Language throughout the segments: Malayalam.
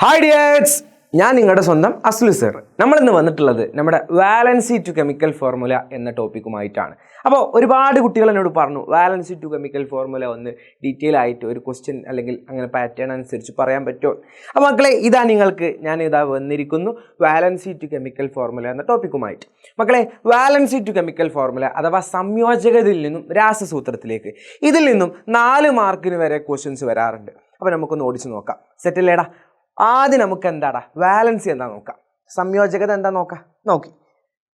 ഹായ് ഡിയേഴ്സ്, ഞാൻ നിങ്ങളുടെ സ്വന്തം അസ്ലു സർ. നമ്മളിന്ന് വന്നിട്ടുള്ളത് നമ്മുടെ വാലൻസി ടു കെമിക്കൽ ഫോർമുല എന്ന ടോപ്പിക്കുമായിട്ടാണ്. അപ്പോൾ ഒരുപാട് കുട്ടികൾ എന്നോട് പറഞ്ഞു വാലൻസി ടു കെമിക്കൽ ഫോർമുല ഒന്ന് ഡീറ്റെയിൽ ആയിട്ട് ഒരു ക്വസ്റ്റ്യൻ അല്ലെങ്കിൽ അങ്ങനെ പാറ്റേൺ അനുസരിച്ച് പറയാൻ പറ്റുമോ? അപ്പോൾ മക്കളെ, ഞാനിതാ വന്നിരിക്കുന്നു വാലൻസി ടു കെമിക്കൽ ഫോർമുല എന്ന ടോപ്പിക്കുമായിട്ട്. മക്കളെ, വാലൻസി ടു കെമിക്കൽ ഫോർമുല അഥവാ സംയോജകതയിൽ നിന്നും രാസസൂത്രത്തിലേക്ക്, ഇതിൽ നിന്നും 4 മാർക്കിന് വരെ ക്വസ്റ്റ്യൻസ് വരാറുണ്ട്. അപ്പോൾ നമുക്കൊന്ന് ഓടിച്ച് നോക്കാം. സെറ്റില്ലേടാ? ആദ്യം നമുക്ക് എന്താടാ വാലൻസി എന്താ നോക്കാം, സംയോജകത എന്താ നോക്കാം. നോക്കി,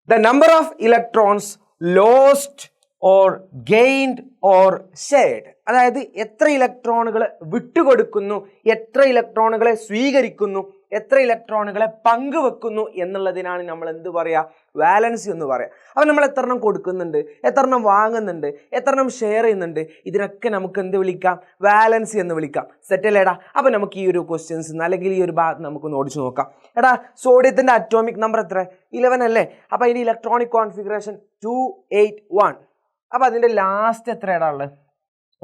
the number of electrons lost or gained or shared, അതായത് എത്ര ഇലക്ട്രോണുകൾ വിട്ടുകൊടുക്കുന്നു, എത്ര ഇലക്ട്രോണുകളെ സ്വീകരിക്കുന്നു, എത്ര ഇലക്ട്രോണുകളെ പങ്കുവെക്കുന്നു എന്നുള്ളതിനാണ് നമ്മൾ എന്ത് പറയുക, വാലൻസി എന്ന് പറയാം. അപ്പോൾ നമ്മൾ എത്രണ്ണം കൊടുക്കുന്നുണ്ട്, എത്രണ്ണം വാങ്ങുന്നുണ്ട്, എത്രണ്ണം ഷെയർ ചെയ്യുന്നുണ്ട്, ഇതിനൊക്കെ നമുക്ക് എന്ത് വിളിക്കാം, വാലൻസി എന്ന് വിളിക്കാം. സെറ്റല്ലേടാ? അപ്പോൾ നമുക്ക് ഈ ഒരു ക്വസ്റ്റ്യൻസ് അല്ലെങ്കിൽ ഈ ഒരു ഭാഗത്ത് നമുക്കൊന്ന് ഓടിച്ചു നോക്കാം. എടാ, സോഡിയത്തിൻ്റെ അറ്റോമിക് നമ്പർ എത്ര? 11 അല്ലേ? അപ്പോൾ അതിൻ്റെ ഇലക്ട്രോണിക് കോൺഫിഗറേഷൻ 281. അപ്പോൾ അതിൻ്റെ ലാസ്റ്റ് എത്രയാടാ ഉള്ളത്?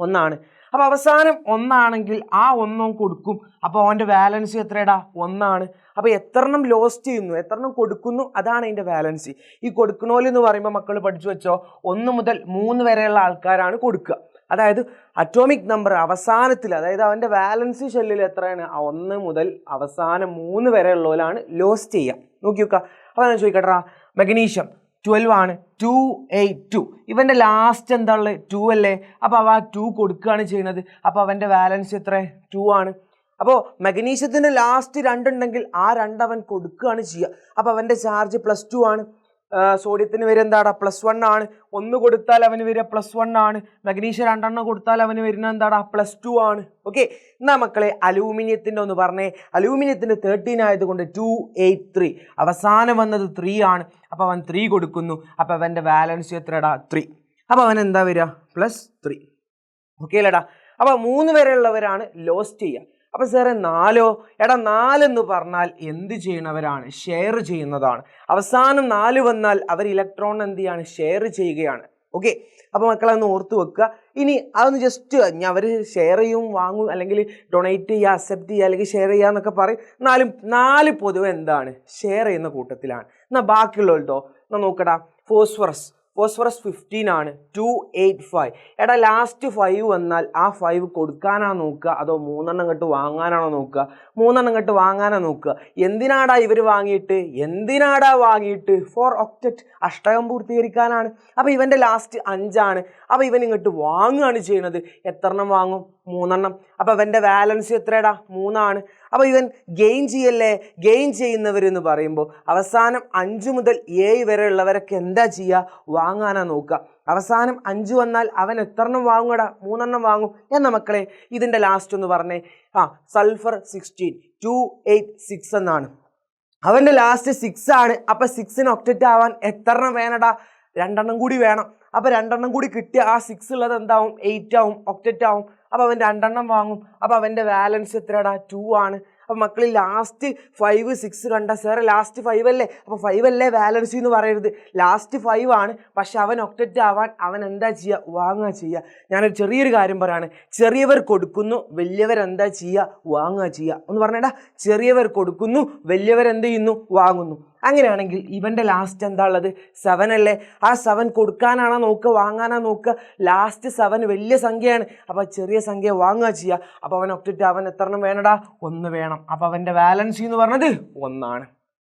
1 ആണ്. അപ്പോൾ അവസാനം 1 ആണെങ്കിൽ ആ 1 കൊടുക്കും. അപ്പോൾ അവൻ്റെ വാലൻസി എത്രയാടാ? 1 ആണ്. അപ്പോൾ എത്രണ്ണം ലോസ്റ്റ് ചെയ്യുന്നു, എത്രണ്ണം കൊടുക്കുന്നു, അതാണ് അതിൻ്റെ വാലൻസി. ഈ കൊടുക്കണോലെന്ന് പറയുമ്പോൾ മക്കൾ പഠിച്ചു വെച്ചോ, 1 മുതൽ 3 വരെയുള്ള ആൾക്കാരാണ് കൊടുക്കുക. അതായത് അറ്റോമിക് നമ്പർ അവസാനത്തിൽ, അതായത് അവൻ്റെ വാലൻസി ഷെല്ലിൽ എത്രയാണ്, 1 മുതൽ അവസാനം 3 വരെ ഉള്ളവരാണ് ലോസ്റ്റ് ചെയ്യുക. നോക്കി നോക്കുക. അപ്പോൾ ഞാൻ ചോദിക്കട്ടാ, മഗ്നീഷ്യം 12 ആണ്, 282. ഇവൻ്റെ ലാസ്റ്റ് എന്താ ഉള്ളത്? 2 അല്ലേ? അപ്പോൾ അവ 2 കൊടുക്കുകയാണ് ചെയ്യുന്നത്. അപ്പോൾ അവൻ്റെ വാലൻസി എത്ര? 2 ആണ്. അപ്പോൾ മഗ്നീഷ്യത്തിൻ്റെ ലാസ്റ്റ് 2 ഉണ്ടെങ്കിൽ ആ 2 അവൻ കൊടുക്കുകയാണ് ചെയ്യുക. അപ്പോൾ അവൻ്റെ ചാർജ് +2 ആണ്. സോഡിയത്തിന് വരെ എന്താടാ? +1 ആണ്. 1 കൊടുത്താൽ അവന് വരിക +1 ആണ്. മഗ്നീഷ്യം 2 കൊടുത്താൽ അവന് വരുന്ന എന്താടാ? +2 ആണ്. ഓക്കെ, എന്നാ മക്കളെ അലൂമിനിയത്തിൻ്റെ ഒന്ന് പറഞ്ഞേ. അലൂമിനിയത്തിൻ്റെ 13 ആയതുകൊണ്ട് 283. അവസാനം വന്നത് 3 ആണ്. അപ്പോൾ അവൻ 3 കൊടുക്കുന്നു. അപ്പോൾ അവൻ്റെ വാലൻസി എത്രടാ? 3. അപ്പോൾ അവൻ എന്താ വരിക? +3. ഓക്കെ അല്ലേടാ? അപ്പോൾ 3 വരെയുള്ളവരാണ് ലോസ്റ്റ് ചെയ്യുക. അപ്പോൾ സാറേ 4? എടാ, 4 എന്ന് പറഞ്ഞാൽ എന്ത് ചെയ്യുന്നവരാണ്? ഷെയർ ചെയ്യുന്നതാണ്. അവസാനം 4 വന്നാൽ അവർ ഇലക്ട്രോൺ എന്ത് ചെയ്യാണ്? ഷെയർ ചെയ്യുകയാണ്. ഓക്കെ, അപ്പോൾ മക്കളെ ഒന്ന് ഓർത്ത് വെക്കുക. ഇനി അതൊന്ന് ജസ്റ്റ് അവർ ഷെയർ ചെയ്യും, വാങ്ങും, അല്ലെങ്കിൽ ഡൊണേറ്റ് ചെയ്യുക, അക്സെപ്റ്റ് ചെയ്യുക, അല്ലെങ്കിൽ ഷെയർ ചെയ്യുക എന്നൊക്കെ പറയും. 4 പൊതുവെ എന്താണ്? ഷെയർ ചെയ്യുന്ന കൂട്ടത്തിലാണ്. എന്നാൽ ബാക്കിയുള്ളവട്ടോ എന്നാൽ നോക്കടാ, ഫോസ്ഫറസ് 15 ആണ്, 285. എടാ, ലാസ്റ്റ് 5 വന്നാൽ ആ 5 കൊടുക്കാനാണോ നോക്കുക, അതോ 3 ഇങ്ങോട്ട് വാങ്ങാനാണോ നോക്കുക? 3 ഇങ്ങോട്ട് വാങ്ങാനാണോ നോക്കുക? എന്തിനാടാ ഇവർ വാങ്ങിയിട്ട്? ഫോർ ഒക്ടറ്റ്, അഷ്ടകം പൂർത്തീകരിക്കാനാണ്. അപ്പോൾ ഇവൻ്റെ ലാസ്റ്റ് 5 ആണ്. അപ്പോൾ ഇവൻ ഇങ്ങോട്ട് വാങ്ങുകയാണ് ചെയ്യുന്നത്. എത്രണ്ണം വാങ്ങും? 3. അപ്പോൾ ഇവൻ്റെ വാലൻസി എത്രയാടാ? 3 ആണ്. അപ്പോൾ ഇവൻ ഗെയിൻ ചെയ്യല്ലേ? ഗെയിൻ ചെയ്യുന്നവരെന്ന് പറയുമ്പോൾ അവസാനം 5 മുതൽ 7 വരെ ഉള്ളവരൊക്കെ എന്താ ചെയ്യുക? വാങ്ങാനാ നോക്കുക. അവസാനം 5 വന്നാൽ അവൻ എത്രണ്ണം വാങ്ങുകടാ? 3 വാങ്ങും. എന്നാ മക്കളെ ഇതിൻ്റെ ലാസ്റ്റ് ഒന്ന് പറഞ്ഞേ. സൾഫർ 16, 286 എന്നാണ്. അവൻ്റെ ലാസ്റ്റ് 6 ആണ്. അപ്പോൾ 6 ഒക്ടറ്റ് ആവാൻ എത്രണ്ണം വേണടാ? 2 കൂടി വേണം. അപ്പോൾ 2 കൂടി കിട്ടിയ ആ 6 ഉള്ളത് എന്താവും? 8 ആവും, ഒക്ടറ്റ് ആവും. അപ്പോൾ അവൻ 2 വാങ്ങും. അപ്പോൾ അവൻ്റെ വാലൻസ് എത്രയാടാ? 2 ആണ്. അപ്പോൾ മക്കൾ ലാസ്റ്റ് 5, 6 കണ്ട സാറേ ലാസ്റ്റ് 5 അല്ലേ? അപ്പോൾ 5 അല്ലേ വാലൻസി എന്ന് പറയരുത്, ലാസ്റ്റ് 5 ആണ്. പക്ഷെ അവൻ ഒക്ടറ്റ് ആവാൻ അവൻ എന്താ ചെയ്യുക? വാങ്ങുക ചെയ്യുക. ഞാനൊരു ചെറിയൊരു കാര്യം പറയാണ്. ചെറിയവർ കൊടുക്കുന്നു, വലിയവരെന്താ ചെയ്യുക? വാങ്ങുക ചെയ്യുക. ഒന്ന് പറഞ്ഞേടാ, ചെറിയവർ കൊടുക്കുന്നു, വലിയവരെന്ത് ചെയ്യുന്നു? വാങ്ങുന്നു. അങ്ങനെയാണെങ്കിൽ ഇവൻ്റെ ലാസ്റ്റ് എന്താ ഉള്ളത്? 7 അല്ലേ? ആ 7 കൊടുക്കാനാണോ നോക്കുക, വാങ്ങാനാ നോക്കുക? ലാസ്റ്റ് 7 വലിയ സംഖ്യയാണ്. അപ്പോൾ ചെറിയ സംഖ്യ വാങ്ങുക ചെയ്യുക. അപ്പോൾ അവൻ ഒക്ടറ്റ് അവൻ എത്രണ്ണം വേണടാ? 1 വേണം. അപ്പോൾ അവൻ്റെ വാലൻസി എന്ന് പറഞ്ഞത് 1 ആണ്.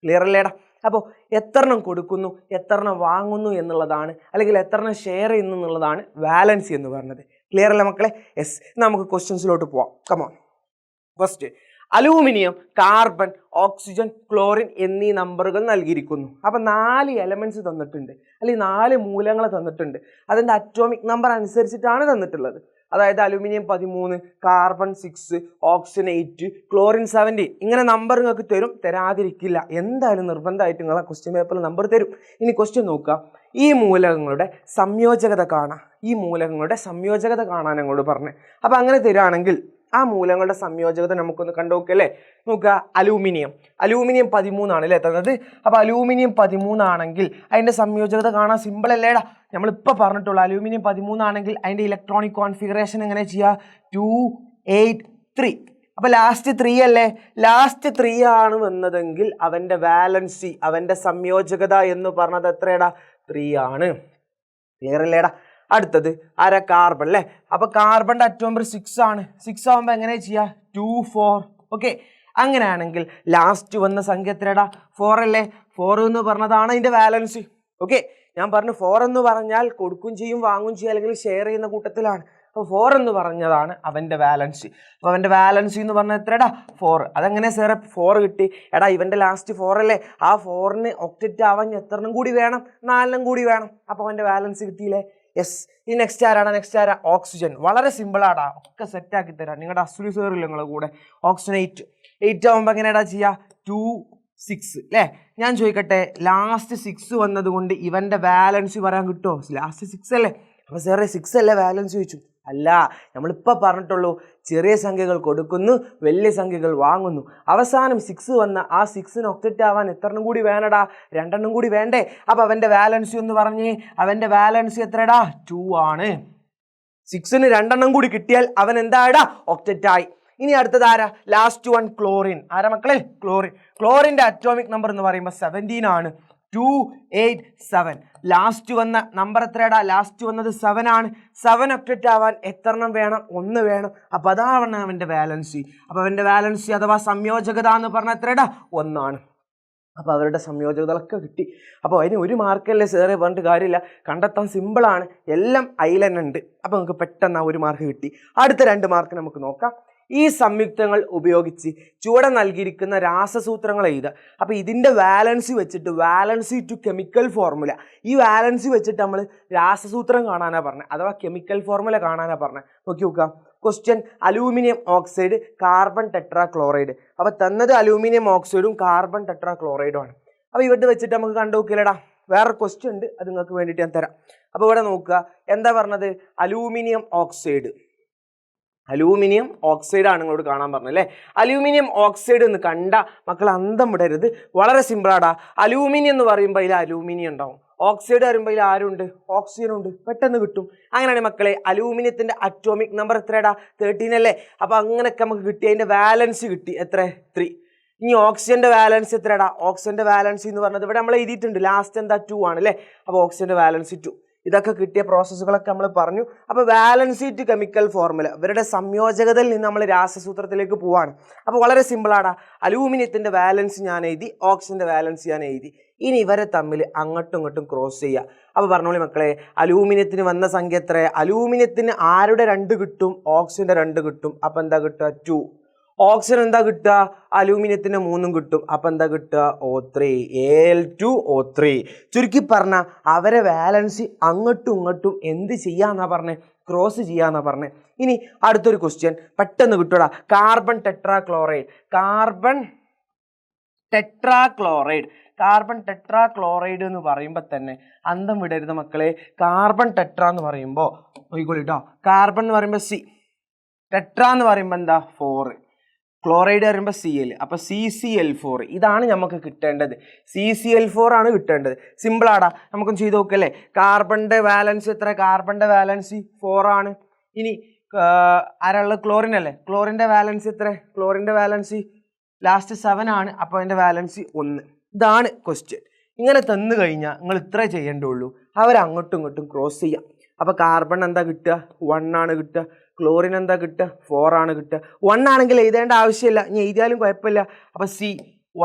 ക്ലിയർ അല്ലേടാ? അപ്പോൾ എത്രണ്ണം കൊടുക്കുന്നു, എത്രണ്ണം വാങ്ങുന്നു എന്നുള്ളതാണ്, അല്ലെങ്കിൽ എത്രണ്ണം ഷെയർ ചെയ്യുന്നു എന്നുള്ളതാണ് വാലൻസി എന്ന് പറഞ്ഞത്. ക്ലിയർ അല്ലേ മക്കളെ? യെസ്. നമുക്ക് ക്വസ്റ്റ്യൻസിലോട്ട് പോവാം. Come on. First, aluminium, carbon, oxygen, chlorine എന്നീ നമ്പറുകൾ നൽകിയിരിക്കുന്നു. അപ്പം 4 എലമെൻറ്റ്സ് തന്നിട്ടുണ്ട്, അല്ലെങ്കിൽ 4 മൂലങ്ങൾ തന്നിട്ടുണ്ട്. അതിൻ്റെ അറ്റോമിക് നമ്പർ അനുസരിച്ചിട്ടാണ് തന്നിട്ടുള്ളത്. അതായത് അലൂമിനിയം 13, കാർബൺ 6, ഓക്സിജൻ 8, ക്ലോറിൻ 17. ഇങ്ങനെ നമ്പർ നിങ്ങൾക്ക് തരാതിരിക്കില്ല. എന്തായാലും നിർബന്ധമായിട്ട് നിങ്ങളെ ക്വസ്റ്റ്യൻ പേപ്പറിൽ നമ്പർ തരും. ഇനി ക്വസ്റ്റ്യൻ നോക്കുക. ഈ മൂലകങ്ങളുടെ സംയോജകത കാണാൻ ഞങ്ങളോട് പറഞ്ഞു. അപ്പോൾ അങ്ങനെ തരികയാണെങ്കിൽ ആ മൂലങ്ങളുടെ സംയോജകത നമുക്കൊന്ന് കണ്ടുനോക്കല്ലേ. നോക്കുക, അലൂമിനിയം 13 ആണ് അല്ലേ തന്നത്. അപ്പോൾ അലൂമിനിയം 13 ആണെങ്കിൽ അതിൻ്റെ സംയോജകത കാണാൻ സിമ്പിൾ അല്ലേടാ. നമ്മളിപ്പോൾ പറഞ്ഞിട്ടുള്ളൂ അലൂമിനിയം 13 ആണെങ്കിൽ അതിൻ്റെ ഇലക്ട്രോണിക് കോൺഫിഗറേഷൻ എങ്ങനെ ചെയ്യുക? 283. അപ്പോൾ ലാസ്റ്റ് 3 അല്ലേ? ലാസ്റ്റ് 3 ആണ് വന്നതെങ്കിൽ അവൻ്റെ വാലൻസി, അവൻ്റെ സംയോജകത എന്ന് പറഞ്ഞത് എത്രയാടാ? 3 ആണ്. ക്ലിയർ അല്ലേടാ? അടുത്തത് ആരാ? കാർബൺ അല്ലേ? അപ്പോൾ കാർബണിൻ്റെ അറ്റോം നമ്പർ 6 ആണ്. 6 ആകുമ്പോൾ എങ്ങനെ ചെയ്യുക? 2 4. ഓക്കെ, അങ്ങനെയാണെങ്കിൽ ലാസ്റ്റ് വന്ന സംഖ്യ എത്രയാടാ? 4 അല്ലേ? 4 എന്ന് പറഞ്ഞതാണ് അതിൻ്റെ വാലൻസി. ഓക്കെ, ഞാൻ പറഞ്ഞു 4 എന്ന് പറഞ്ഞാൽ കൊടുക്കും ചെയ്യും വാങ്ങും ചെയ്യും അല്ലെങ്കിൽ ഷെയർ ചെയ്യുന്ന കൂട്ടത്തിലാണ്. അപ്പോൾ 4 എന്ന് പറഞ്ഞതാണ് അവൻ്റെ വാലൻസി. അപ്പോൾ അവൻ്റെ വാലൻസി എന്ന് പറഞ്ഞാൽ എത്രടാ? 4. അതെങ്ങനെ സാറേ 4 കിട്ടി? എടാ ഇവൻ്റെ ലാസ്റ്റ് 4 അല്ലേ? ആ 4ന് ഒക്ടറ്റ് ആവാൻ എത്രണ്ണം കൂടി വേണം? 4 കൂടി വേണം. അപ്പോൾ അവൻ്റെ വാലൻസി കിട്ടിയില്ലേ? യെസ്. ഈ നെക്സ്റ്റ് ആരാണ്? നെക്സ്റ്റ് ആരാ? ഓക്സിജൻ. വളരെ സിമ്പിളാടാ, ഒക്കെ സെറ്റാക്കി തരാം. നിങ്ങളുടെ അസുലി സാറില്ല നിങ്ങളുടെ കൂടെ. ഓക്സിജൻ 8 ആകുമ്പോൾ എങ്ങനെയാടാ ചെയ്യുക? 2 6 അല്ലേ? ഞാൻ ചോദിക്കട്ടെ, ലാസ്റ്റ് 6 വന്നത് കൊണ്ട് ഇവൻ്റെ വാലൻസി പറയാൻ കിട്ടുമോ? ലാസ്റ്റ് 6 അല്ലേ? അപ്പോൾ സാറേ 6 അല്ലേ വാലൻസി ചോദിച്ചു? അല്ല, നമ്മളിപ്പോൾ പറഞ്ഞിട്ടുള്ളൂ ചെറിയ സംഖ്യകൾ കൊടുക്കുന്നു, വലിയ സംഖ്യകൾ വാങ്ങുന്നു. അവസാനം 6 വന്ന ആ 6ന് ഒക്ടറ്റ് ആവാൻ എത്രണ്ണം കൂടി വേണടാ? 2 കൂടി വേണ്ടേ? അപ്പോൾ അവൻ്റെ വാലൻസി എന്ന് പറഞ്ഞ് അവൻ്റെ വാലൻസി എത്രടാ? 2 ആണ്. 6ന് 2 കൂടി കിട്ടിയാൽ അവൻ എന്താടാ? ഒക്ടറ്റ് ആയി. ഇനി അടുത്തത് ആരാ? Last one chlorine. ആരാ മക്കളെ? ക്ലോറിൻ. ക്ലോറിൻ്റെ അറ്റോമിക് നമ്പർ എന്ന് പറയുമ്പോൾ 17 ആണ്. 287. ലാസ്റ്റ് വന്ന നമ്പർ എത്രയാടാ? ലാസ്റ്റ് വന്നത് 7 ആണ്. 7 ഒക്ടറ്റ് ആവാൻ എത്രണ്ണം വേണം? 1 വേണം. അപ്പോൾ അതാണ് അവൻ്റെ വാലൻസി. അപ്പോൾ അവൻ്റെ വാലൻസി അഥവാ സംയോജകത എന്ന് പറഞ്ഞാൽ എത്രയാടാ? 1 ആണ്. അപ്പോൾ അവരുടെ സംയോജകതകളൊക്കെ കിട്ടി. അപ്പോൾ അതിന് ഒരു മാർക്കല്ലേ സാറേ പറഞ്ഞിട്ട് കാര്യമില്ല, കണ്ടെത്താൻ സിമ്പിളാണ്, എല്ലാം അതിലെന്നുണ്ട്. അപ്പോൾ നമുക്ക് പെട്ടെന്ന് ആ 1 മാർക്ക് കിട്ടി. അടുത്ത 2 മാർക്ക് നമുക്ക് നോക്കാം. ഈ സംയുക്തങ്ങൾ ഉപയോഗിച്ച് ചുവടെ നൽകിയിരിക്കുന്ന രാസസൂത്രങ്ങൾ എഴുതുക. അപ്പോൾ ഇതിൻ്റെ വാലൻസി വെച്ചിട്ട് വാലൻസി ടു കെമിക്കൽ ഫോർമുല, ഈ വാലൻസി വെച്ചിട്ട് നമ്മൾ രാസസൂത്രം കാണാനാണ് പറഞ്ഞത്, അഥവാ കെമിക്കൽ ഫോർമുല കാണാനാണ് പറഞ്ഞത്. നോക്കി നോക്കാം. Question: aluminium oxide, carbon tetra chloride. അപ്പോൾ തന്നത് അലൂമിനിയം ഓക്സൈഡും കാർബൺ ടെട്രാ ക്ലോറൈഡും ആണ്. അപ്പോൾ ഇവിടെ വെച്ചിട്ട് നമുക്ക് കണ്ടു നോക്കില്ലടാ. വേറെ ക്വസ്റ്റ്യൻ ഉണ്ട്, അത് നിങ്ങൾക്ക് വേണ്ടിയിട്ട് ഞാൻ തരാം. അപ്പോൾ ഇവിടെ നോക്കുക, എന്താ പറഞ്ഞത്? Aluminium oxide. അലൂമിനിയം ഓക്സൈഡ് ആണ് നിങ്ങളോട് കാണാൻ പറഞ്ഞല്ലേ. അലൂമിനിയം ഓക്സൈഡ് എന്ന് കണ്ട മക്കൾ അന്തം വിടരുത്, വളരെ സിമ്പിളാടാ. അലൂമിനിയം എന്ന് പറയുമ്പോൾ അതിൽ അലൂമിനിയം ഉണ്ടാവും, ഓക്സൈഡ് പറയുമ്പോൾ അതിൽ ആരുണ്ട്? ഓക്സിജൻ ഉണ്ട്. പെട്ടെന്ന് കിട്ടും. അങ്ങനെയാണ് മക്കളെ അലൂമിനിയത്തിൻ്റെ അറ്റോമിക് നമ്പർ എത്രയാടാ? 13 അല്ലേ? അപ്പോൾ അങ്ങനെയൊക്കെ നമുക്ക് കിട്ടി. അതിൻ്റെ വാലൻസി കിട്ടി എത്ര? 3. ഇനി ഓക്സിജൻ്റെ വാലൻസി എത്രയാടാ? ഓക്സിജൻ്റെ വാലൻസി എന്ന് പറഞ്ഞത് ഇവിടെ നമ്മൾ എഴുതിയിട്ടുണ്ട്, ലാസ്റ്റ് എന്താ? 2 ആണ് അല്ലേ? അപ്പോൾ ഓക്സിജൻ്റെ വാലൻസി 2. ഇതൊക്കെ കിട്ടിയ പ്രോസസ്സുകളൊക്കെ നമ്മൾ പറഞ്ഞു. അപ്പോൾ വാലൻസി ടു കെമിക്കൽ ഫോർമുല, ഇവരുടെ സംയോജകതയിൽ നിന്ന് നമ്മൾ രാസസൂത്രത്തിലേക്ക് പോവാണ്. അപ്പോൾ വളരെ സിമ്പിളാടാ. അലൂമിനിയത്തിൻ്റെ വാലൻസി ഞാൻ എഴുതി, ഓക്സിജൻ്റെ വാലൻസി ഞാൻ എഴുതി. ഇനി ഇവരെ തമ്മിൽ അങ്ങോട്ടും ഇങ്ങോട്ടും ക്രോസ് ചെയ്യുക. അപ്പോൾ പറഞ്ഞോളി മക്കളെ, അലൂമിനിയത്തിന് വന്ന സംഖ്യ എത്ര? അലൂമിനിയത്തിന് ആരുടെ 2 കിട്ടും? ഓക്സിജൻ്റെ 2 കിട്ടും. അപ്പോൾ എന്താ കിട്ടുക? 2. ഓക്സിജൻ എന്താ കിട്ടുക? അലൂമിനിയത്തിന് 3 കിട്ടും. അപ്പം എന്താ കിട്ടുക? O3, Al2O3. ചുരുക്കി പറഞ്ഞാൽ അവരെ വാലൻസി അങ്ങോട്ടും ഇങ്ങോട്ടും എന്ത് ചെയ്യാന്നാ പറഞ്ഞത്? ക്രോസ് ചെയ്യാന്നാ പറഞ്ഞത്. ഇനി അടുത്തൊരു ക്വസ്റ്റ്യൻ പെട്ടെന്ന് കിട്ടൂടാ. Carbon tetrachloride. Carbon tetrachloride എന്ന് പറയുമ്പോൾ തന്നെ അന്തം വിടരുത് മക്കളെ. കാർബൺ ടെട്രാ എന്ന് പറയുമ്പോൾ നോക്കിക്കോളിട്ടോ. കാർബൺ എന്ന് പറയുമ്പോൾ C, ടെട്രാ എന്ന് പറയുമ്പോൾ എന്താ? 4, ക്ലോറൈഡ് പറയുമ്പോൾ Cl. അപ്പോൾ CCl4. ഇതാണ് നമുക്ക് കിട്ടേണ്ടത്. CCl4 ആണ് കിട്ടേണ്ടത്. സിമ്പിളാടാ, നമുക്കൊന്ന് ചെയ്ത് നോക്കല്ലേ. കാർബണിൻ്റെ വാലൻസി എത്ര? കാർബണിൻ്റെ വാലൻസി 4 ആണ്. ഇനി ആരാളുള്ളത്? ക്ലോറിൻ അല്ലേ? ക്ലോറിൻ്റെ വാലൻസി എത്ര? ക്ലോറിൻ്റെ വാലൻസി ലാസ്റ്റ് 7 ആണ്. അപ്പോൾ അതിൻ്റെ വാലൻസി 1. ഇതാണ് ക്വസ്റ്റ്യൻ. ഇങ്ങനെ തന്നു കഴിഞ്ഞാൽ നിങ്ങൾ ഇത്രേ ചെയ്യേണ്ടുള്ളൂ, അവരങ്ങോട്ടും ഇങ്ങോട്ടും ക്രോസ് ചെയ്യാം. അപ്പോൾ കാർബൺ എന്താ കിട്ടുക? 1 ആണ് കിട്ടുക. ക്ലോറിൻ എന്താ കിട്ടുക? 4 ആണ് കിട്ടുക. 1 ആണെങ്കിൽ എഴുതേണ്ട ആവശ്യമില്ല, ഇനി എഴുതിയാലും കുഴപ്പമില്ല. അപ്പോൾ C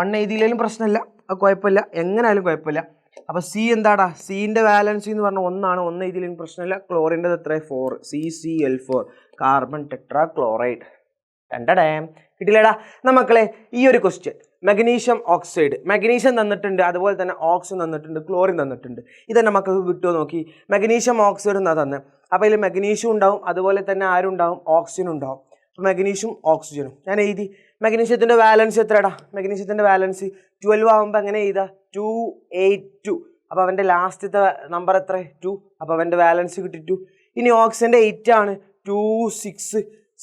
1 എഴുതിയില്ലെങ്കിലും പ്രശ്നമില്ല, അത് കുഴപ്പമില്ല, എങ്ങനെയായാലും കുഴപ്പമില്ല. അപ്പോൾ C എന്താടാ? Cൻ്റെ വാലൻസി എന്ന് പറഞ്ഞാൽ 1 ആണ്. 1 എഴുതിയില്ലെങ്കിലും പ്രശ്നമില്ല. ക്ലോറിൻ്റെ എത്ര? 4. CCl4, carbon tetrachloride. രണ്ടടേ കിട്ടില്ലേടാ. മക്കളെ ഈ ഒരു ക്വസ്റ്റ്യൻ മഗ്നീഷ്യം ഓക്സൈഡ്, മഗ്നീഷ്യം തന്നിട്ടുണ്ട്, അതുപോലെ തന്നെ ഓക്സിജൻ തന്നിട്ടുണ്ട്, ക്ലോറിൻ തന്നിട്ടുണ്ട്. ഇതെന്നെ മക്കൾക്ക് കിട്ടുമോ നോക്കി. മഗ്നീഷ്യം ഓക്സൈഡ് എന്നാ തന്നെ. അപ്പോൾ ഇതിൽ മഗ്നീഷ്യം ഉണ്ടാവും, അതുപോലെ തന്നെ ആരുണ്ടാവും? ഓക്സിജൻ ഉണ്ടാവും. അപ്പോൾ മഗ്നീഷ്യം ഓക്സിജനും ഞാൻ എഴുതി. മഗ്നീഷ്യത്തിൻ്റെ വാലൻസി എത്രടാ? മഗ്നീഷ്യത്തിൻ്റെ വാലൻസി 12 ആകുമ്പോൾ എങ്ങനെ എഴുതാ? 282. അപ്പോൾ അവൻ്റെ ലാസ്റ്റത്തെ നമ്പർ എത്ര? 2. അപ്പോൾ അവൻ്റെ വാലൻസി കിട്ടി 2. ഇനി ഓക്സിജൻ്റെ 8 ആണ്. 2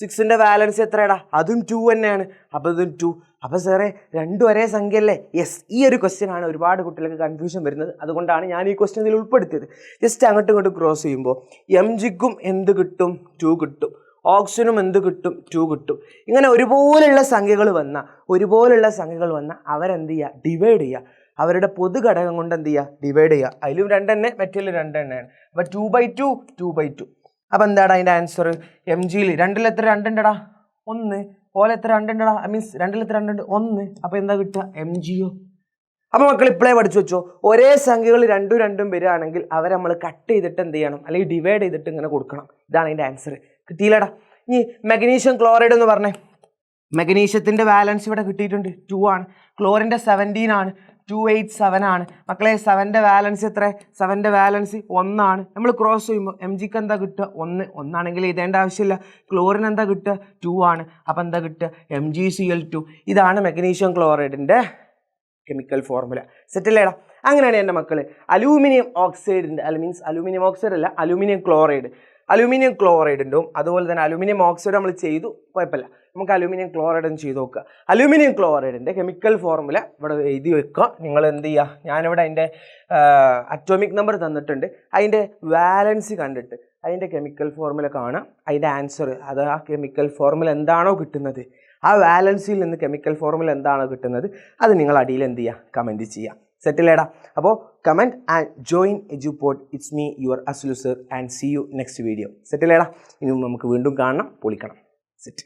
6ൻ്റെ വാലൻസി എത്രയാടാ? അതും 2 തന്നെയാണ്. അപ്പോൾ ഇതും 2. അപ്പോൾ സാറേ രണ്ടും ഒരേ സംഖ്യ അല്ലേ? യെസ്. ഈ ഒരു ക്വസ്റ്റ്യൻ ആണ് ഒരുപാട് കുട്ടികൾക്ക് കൺഫ്യൂഷൻ വരുന്നത്. അതുകൊണ്ടാണ് ഞാൻ ഈ ക്വസ്റ്റ്യൻ ഇതിൽ ഉൾപ്പെടുത്തിയത്. ജസ്റ്റ് അങ്ങോട്ടും ഇങ്ങോട്ടും ക്രോസ് ചെയ്യുമ്പോൾ MGക്കും എന്ത് കിട്ടും? 2 കിട്ടും. ഓക്സിജനും എന്ത് കിട്ടും 2 കിട്ടും. ഇങ്ങനെ ഒരുപോലുള്ള സംഖ്യകൾ വന്ന അവരെന്ത് ചെയ്യുക, ഡിവൈഡ് ചെയ്യുക. അവരുടെ പൊതു ഘടകം കൊണ്ട് എന്ത് ചെയ്യുക, ഡിവൈഡ് ചെയ്യുക. അതിലും 2 തന്നെ മറ്റേലും 2 തന്നെയാണ്. അപ്പോൾ 2/2. അപ്പോൾ എന്താണ് അതിൻ്റെ ആൻസർ? എം ജിയിൽ 2ൽ എത്ര 2 ഉണ്ടടാ? 1. പോലെ എത്ര 2 ഉണ്ടടാ? മീൻസ് 2ൽ എത്ര 2 ഉണ്ട്? 1. അപ്പോൾ എന്താ കിട്ടുക? എം ജിയോ. അപ്പോൾ മക്കൾ ഇപ്പോഴേ പഠിച്ചു വെച്ചോ, ഒരേ സംഖ്യകൾ 2 വരികയാണെങ്കിൽ അവരെ നമ്മൾ കട്ട് ചെയ്തിട്ട് എന്ത് ചെയ്യണം, അല്ലെങ്കിൽ ഡിവൈഡ് ചെയ്തിട്ട് ഇങ്ങനെ കൊടുക്കണം. ഇതാണ് അതിൻ്റെ ആൻസർ. കിട്ടിയില്ലടാ? ഇനി മഗ്നീഷ്യം ക്ലോറൈഡ് എന്ന് പറഞ്ഞേ. മഗ്നീഷ്യത്തിൻ്റെ വാലൻസ് ഇവിടെ കിട്ടിയിട്ടുണ്ട് 2 ആണ്. ക്ലോറിൻ്റെ 17 ആണ്, 287 ആണ്. മക്കളെ 7ൻ്റെ വാലൻസ് എത്ര? 7ൻ്റെ വാലൻസ് 1 ആണ്. നമ്മൾ ക്രോസ് ചെയ്യുമ്പോൾ എം ജിക്ക് എന്താ കിട്ടുക? 1 ആണെങ്കിൽ എഴുതേണ്ട ആവശ്യമില്ല. ക്ലോറിന് എന്താ കിട്ടുക? 2 ആണ്. അപ്പോൾ എന്താ കിട്ടുക? MgCl2. ഇതാണ് മഗ്നീഷ്യം ക്ലോറൈഡിൻ്റെ കെമിക്കൽ ഫോർമുല. സെറ്റില്ലേടാ? അങ്ങനെയാണ് എൻ്റെ മക്കൾ അലൂമിനിയം ഓക്സൈഡിൻ്റെ അലൂമിനിയം ക്ലോറൈഡ് ഉണ്ടാവും. അതുപോലെ തന്നെ അലൂമിനിയം ഓക്സൈഡ് നമ്മൾ ചെയ്തു, കുഴപ്പമില്ല. നമുക്ക് അലൂമിനിയം ക്ലോറൈഡ് ഒന്ന് ചെയ്ത് നോക്കുക. അലൂമിനിയം ക്ലോറൈഡിൻ്റെ കെമിക്കൽ ഫോർമുല ഇവിടെ എഴുതി വെക്കുക. നിങ്ങൾ എന്ത് ചെയ്യുക, ഞാനിവിടെ അതിൻ്റെ അറ്റോമിക് നമ്പർ തന്നിട്ടുണ്ട്. അതിൻ്റെ വാലൻസി കണ്ടിട്ട് അതിൻ്റെ കെമിക്കൽ ഫോർമുല കാണുക. അതിൻ്റെ ആൻസർ, അത് ആ കെമിക്കൽ ഫോർമുല എന്താണോ കിട്ടുന്നത്, ആ വാലൻസിയിൽ നിന്ന് കെമിക്കൽ ഫോർമുല എന്താണോ കിട്ടുന്നത്, അത് നിങ്ങൾ അടിയിൽ എന്ത് ചെയ്യുക, കമൻറ്റ് ചെയ്യുക. സെറ്റില്ലേടാ? അപ്പോൾ comment and join Edupod. It's me your Aslu sir and see you next video. സെറ്റില്ലേടാ? ഇനി നമുക്ക് വീണ്ടും കാണണം, പൊളിക്കണം. സെറ്റ്.